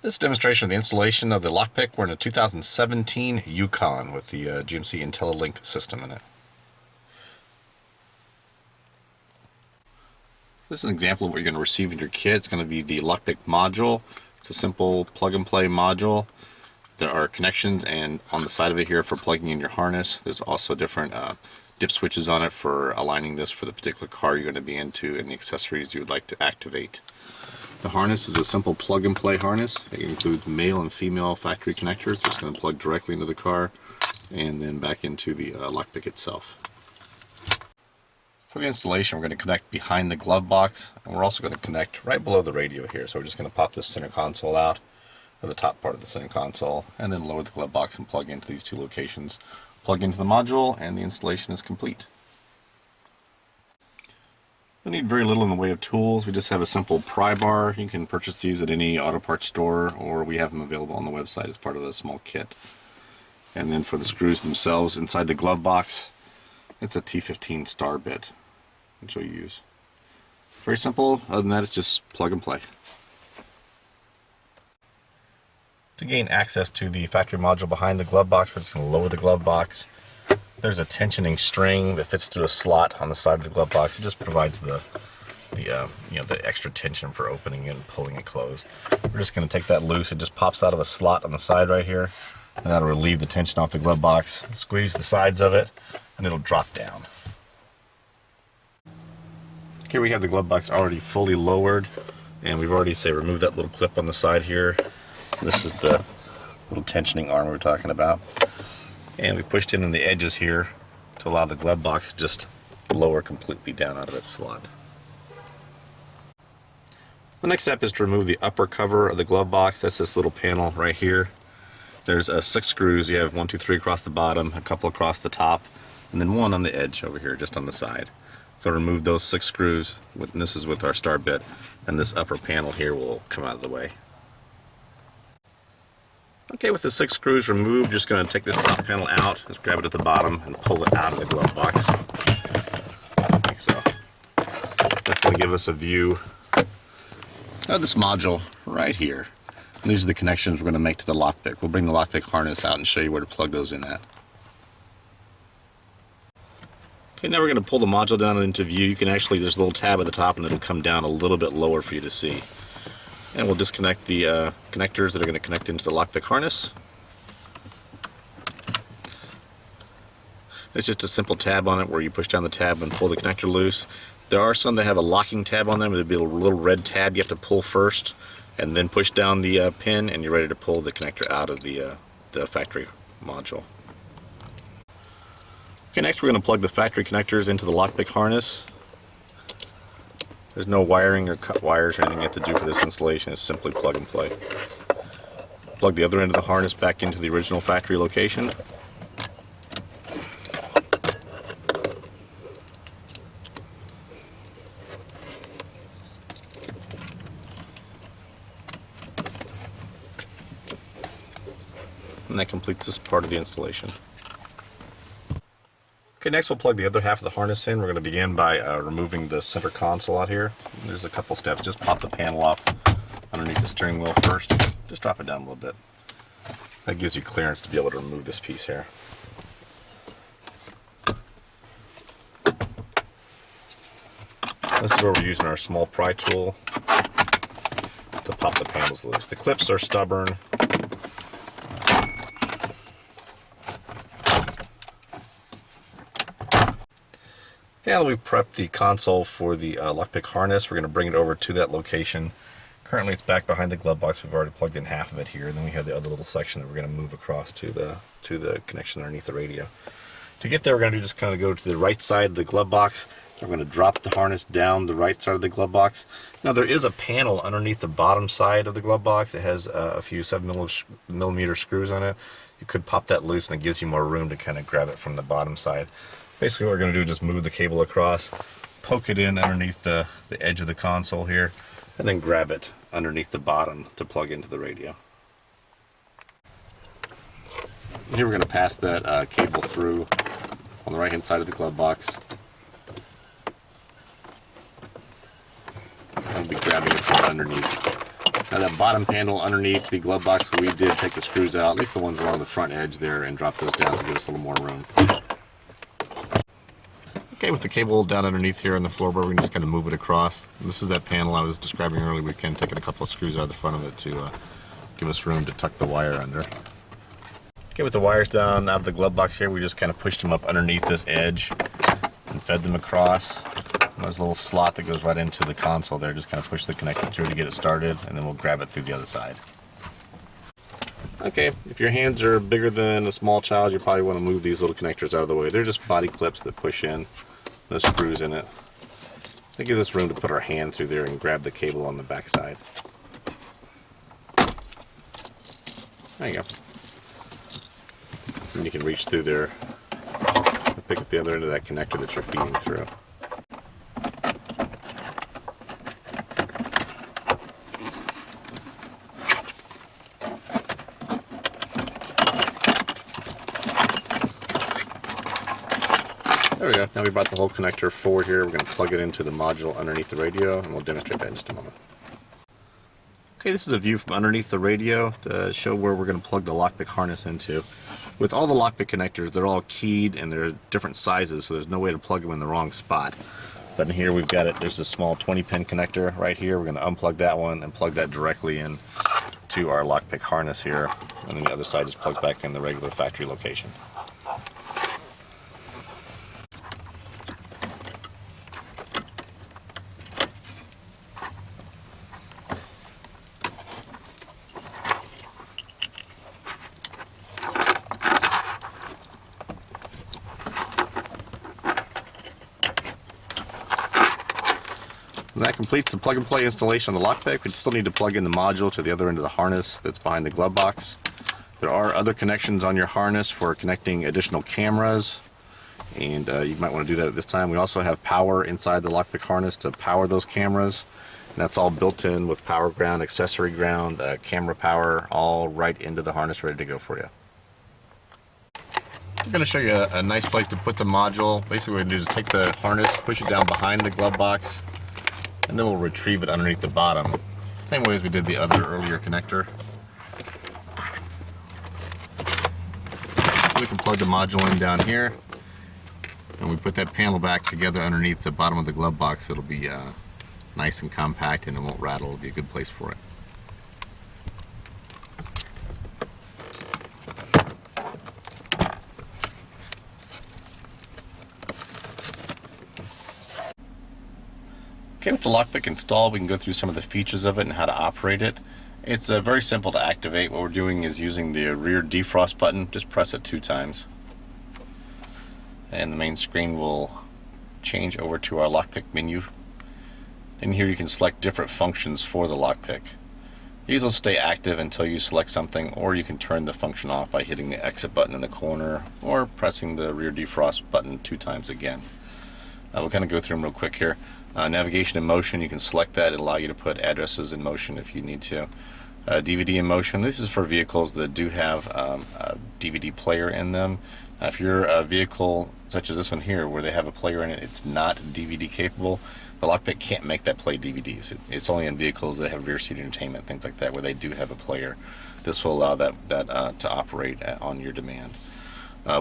This demonstration of the installation of the lockpick. We're in a 2017 Yukon with the GMC IntelliLink system in it. This is an example of what you're going to receive in your kit. It's going to be the lockpick module. It's a simple plug-and-play module. There are connections and on the side of it here for plugging in your harness. There's also different dip switches on it for aligning this for the particular car you're going to be into and the accessories you would like to activate. The harness is a simple plug-and-play harness. It includes male and female factory connectors. Just going to plug directly into the car and then back into the lockpick itself. For the installation, we're going to connect behind the glove box, and we're also going to connect right below the radio here. So we're just going to pop this center console out, or the top part of the center console, and then lower the glove box and plug into these two locations. Plug into the module, and the installation is complete. We need very little in the way of tools. We just have a simple pry bar. You can purchase these at any auto parts store, or we have them available on the website as part of a small kit. And then for the screws themselves inside the glove box, it's a T15 star bit, which you'll use. Very simple. Other than that, it's just plug and play. To gain access to the factory module behind the glove box, we're just going to lower the glove box. There's a tensioning string that fits through a slot on the side of the glove box. It just provides the extra tension for opening and pulling it closed. We're just going to take that loose. It just pops out of a slot on the side right here, and that'll relieve the tension off the glove box. Squeeze the sides of it, and it'll drop down. Here we have the glove box already fully lowered, and we've already removed that little clip on the side here. This is the little tensioning arm we were talking about. And we pushed in on the edges here to allow the glove box to just lower completely down out of its slot. The next step is to remove the upper cover of the glove box. That's this little panel right here. There's 6 screws. You have 1, 2, 3 across the bottom, a couple across the top, and then one on the edge over here, just on the side. So remove those 6 screws, and this is with our star bit, and this upper panel here will come out of the way. Okay, with the 6 screws removed, just going to take this top panel out, just grab it at the bottom and pull it out of the glove box. Like so. That's going to give us a view of this module right here. And these are the connections we're going to make to the lockpick. We'll bring the lockpick harness out and show you where to plug those in at. Okay, now we're going to pull the module down into view. You can actually, there's a little tab at the top and it'll come down a little bit lower for you to see. And we'll disconnect the connectors that are going to connect into the lockpick harness. It's just a simple tab on it where you push down the tab and pull the connector loose. There are some that have a locking tab on them. There'll be a little red tab you have to pull first, and then push down the pin, and you're ready to pull the connector out of the factory module. Okay, next we're going to plug the factory connectors into the lockpick harness. There's no wiring or cut wires or anything you have to do for this installation. It's simply plug and play. Plug the other end of the harness back into the original factory location. And that completes this part of the installation. Okay, next we'll plug the other half of the harness in. We're going to begin by removing the center console out here. There's a couple steps. Just pop the panel off underneath the steering wheel first. Just drop it down a little bit. That gives you clearance to be able to remove this piece here. This is where we're using our small pry tool to pop the panels loose. The clips are stubborn. Now that we've prepped the console for the lockpick harness, we're going to bring it over to that location. Currently it's back behind the glove box. We've already plugged in half of it here, and then we have the other little section that we're going to move across to the connection underneath the radio. To get there, we're going to just kind of go to the right side of the glove box. We're going to drop the harness down the right side of the glove box. Now there is a panel underneath the bottom side of the glove box. It has a few 7mm screws on it. You could pop that loose and it gives you more room to kind of grab it from the bottom side. Basically what we're going to do is just move the cable across, poke it in underneath the edge of the console here, and then grab it underneath the bottom to plug into the radio. Here we're going to pass that cable through on the right hand side of the glove box. I'll be grabbing it from underneath Now that bottom panel underneath the glove box, we did take the screws out, at least the ones along the front edge there, and drop those down to give us a little more room. Okay, with the cable down underneath here on the floorboard, we can just kind of move it across. And this is that panel I was describing earlier. We can take a couple of screws out of the front of it to give us room to tuck the wire under. Okay, with the wires down out of the glove box here, we just kind of pushed them up underneath this edge and fed them across. And there's a little slot that goes right into the console there. Just kind of push the connector through to get it started, and then we'll grab it through the other side. Okay, if your hands are bigger than a small child, you probably want to move these little connectors out of the way. They're just body clips that push in. No screws in it. They give us room to put our hand through there and grab the cable on the back side. There you go. And you can reach through there and pick up the other end of that connector that you're feeding through. There we go. Now we brought the whole connector forward here. We're going to plug it into the module underneath the radio, and we'll demonstrate that in just a moment. Okay, this is a view from underneath the radio to show where we're going to plug the lockpick harness into. With all the lockpick connectors, they're all keyed and they're different sizes, so there's no way to plug them in the wrong spot. But in here we've got it. There's a small 20-pin connector right here. We're going to unplug that one and plug that directly in to our lockpick harness here, and then the other side just plugs back in the regular factory location. And that completes the plug-and-play installation of the lockpick. We still need to plug in the module to the other end of the harness that's behind the glove box. There are other connections on your harness for connecting additional cameras, and you might want to do that at this time. We also have power inside the lockpick harness to power those cameras, and that's all built in with power ground, accessory ground, camera power, all right into the harness, ready to go for you. I'm going to show you a nice place to put the module. Basically what we're going to do is take the harness, push it down behind the glove box, and then we'll retrieve it underneath the bottom. Same way as we did the other earlier connector. We can plug the module in down here, and we put that panel back together underneath the bottom of the glove box. It'll be nice and compact and it won't rattle. It'll be a good place for it. Okay, with the lockpick installed, we can go through some of the features of it and how to operate it. It's very simple to activate. What we're doing is using the rear defrost button. Just press it 2 times. And the main screen will change over to our lockpick menu. In here you can select different functions for the lockpick. These will stay active until you select something, or you can turn the function off by hitting the exit button in the corner or pressing the rear defrost button 2 times again. We'll kind of go through them real quick here. Navigation in motion, you can select that. It'll allow you to put addresses in motion if you need to. DVD in motion, this is for vehicles that do have a DVD player in them. If you're a vehicle such as this one here where they have a player in it, it's not DVD capable, the lockpick can't make that play DVDs. It's only in vehicles that have rear seat entertainment, things like that, where they do have a player. This will allow that to operate on your demand.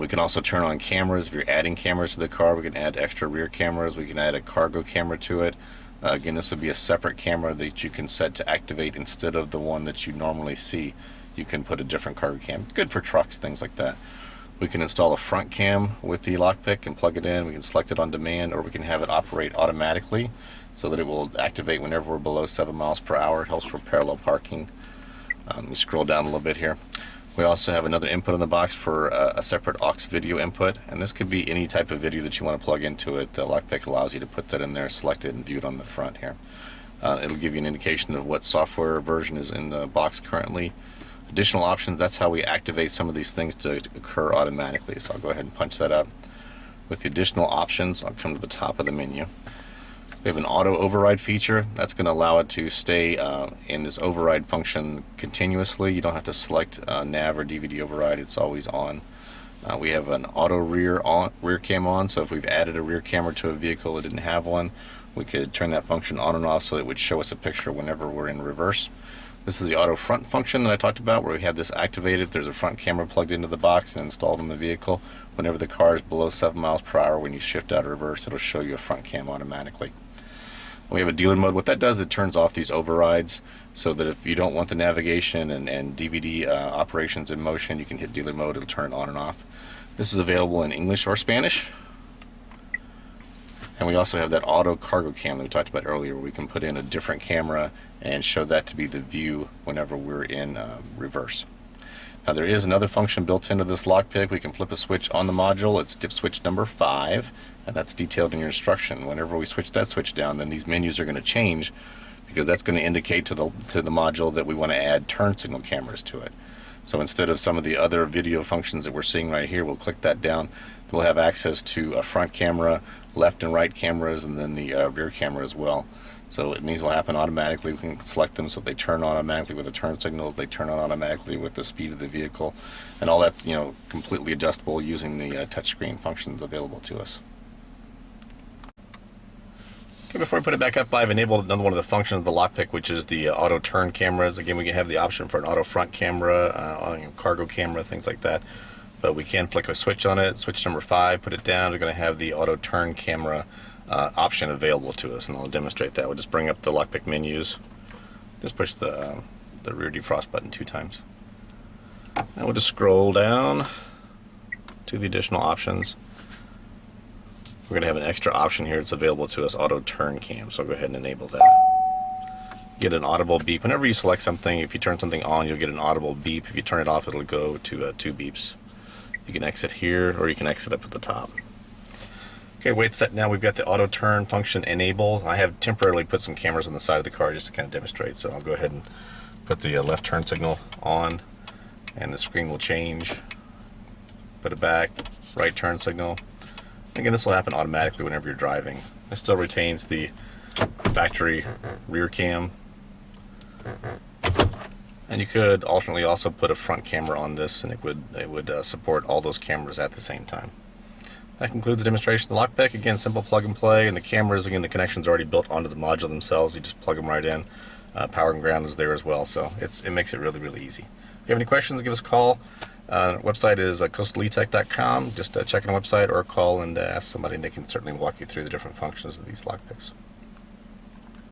We can also turn on cameras. If you're adding cameras to the car, we can add extra rear cameras. We can add a cargo camera to it. Again, this would be a separate camera that you can set to activate instead of the one that you normally see. You can put a different cargo cam. Good for trucks, things like that. We can install a front cam with the lockpick and plug it in. We can select it on demand, or we can have it operate automatically so that it will activate whenever we're below 7 miles per hour. It helps for parallel parking. Let me scroll down a little bit here. We also have another input in the box for a separate aux video input, and this could be any type of video that you want to plug into it. The lockpick allows you to put that in there, select it, and view it on the front here. It'll give you an indication of what software version is in the box currently. Additional options, that's how we activate some of these things to occur automatically. So I'll go ahead and punch that up. With the additional options, I'll come to the top of the menu. We have an auto override feature. That's going to allow it to stay in this override function continuously. You don't have to select nav or DVD override. It's always on. We have an auto rear cam on, so if we've added a rear camera to a vehicle that didn't have one, we could turn that function on and off so it would show us a picture whenever we're in reverse. This is the auto front function that I talked about, where we have this activated. There's a front camera plugged into the box and installed in the vehicle. Whenever the car is below 7 miles per hour, when you shift out of reverse, it'll show you a front cam automatically. We have a dealer mode. What that does, it turns off these overrides so that if you don't want the navigation and DVD operations in motion, you can hit dealer mode. It'll turn it on and off. This is available in English or Spanish. And we also have that auto cargo cam that we talked about earlier, where we can put in a different camera and show that to be the view whenever we're in reverse. Now there is another function built into this lockpick. We can flip a switch on the module. It's dip switch number 5, and that's detailed in your instruction. Whenever we switch that switch down, then these menus are going to change, because that's going to indicate to the module that we want to add turn signal cameras to it. So instead of some of the other video functions that we're seeing right here, we'll click that down. We'll have access to a front camera, left and right cameras, and then the rear camera as well. So it means it'll happen automatically. We can select them so they turn on automatically with the turn signals. They turn on automatically with the speed of the vehicle, and all that's, you know, completely adjustable using the touchscreen functions available to us. Okay, before we put it back up, I've enabled another one of the functions of the lockpick, which is the auto turn cameras. Again, we can have the option for an auto front camera, cargo camera, things like that. But we can flick a switch on it, switch number 5, put it down. We're going to have the auto turn camera option available to us, and I'll demonstrate that. We'll just bring up the lockpick menus. Just push the rear defrost button 2 times. And we'll just scroll down to the additional options. We're going to have an extra option here that's available to us, auto turn cam. So I'll go ahead and enable that. Get an audible beep. Whenever you select something, if you turn something on, you'll get an audible beep. If you turn it off, it'll go to 2 beeps. You can exit here, or you can exit up at the top. Okay, weight set now. We've got the auto turn function enabled. I have temporarily put some cameras on the side of the car just to kind of demonstrate. So I'll go ahead and put the left turn signal on, and the screen will change. Put it back, right turn signal. Again, this will happen automatically whenever you're driving. It still retains the factory rear cam. And you could alternately also put a front camera on this, and it would support all those cameras at the same time. That concludes the demonstration of the lockpick. Again, simple plug and play, and the cameras, again, the connection's already built onto the module themselves. You just plug them right in. Power and ground is there as well, so it makes it really, really easy. If you have any questions, give us a call. Our website is coastaleTech.com. Just check on the website or call and ask somebody, and they can certainly walk you through the different functions of these lockpicks.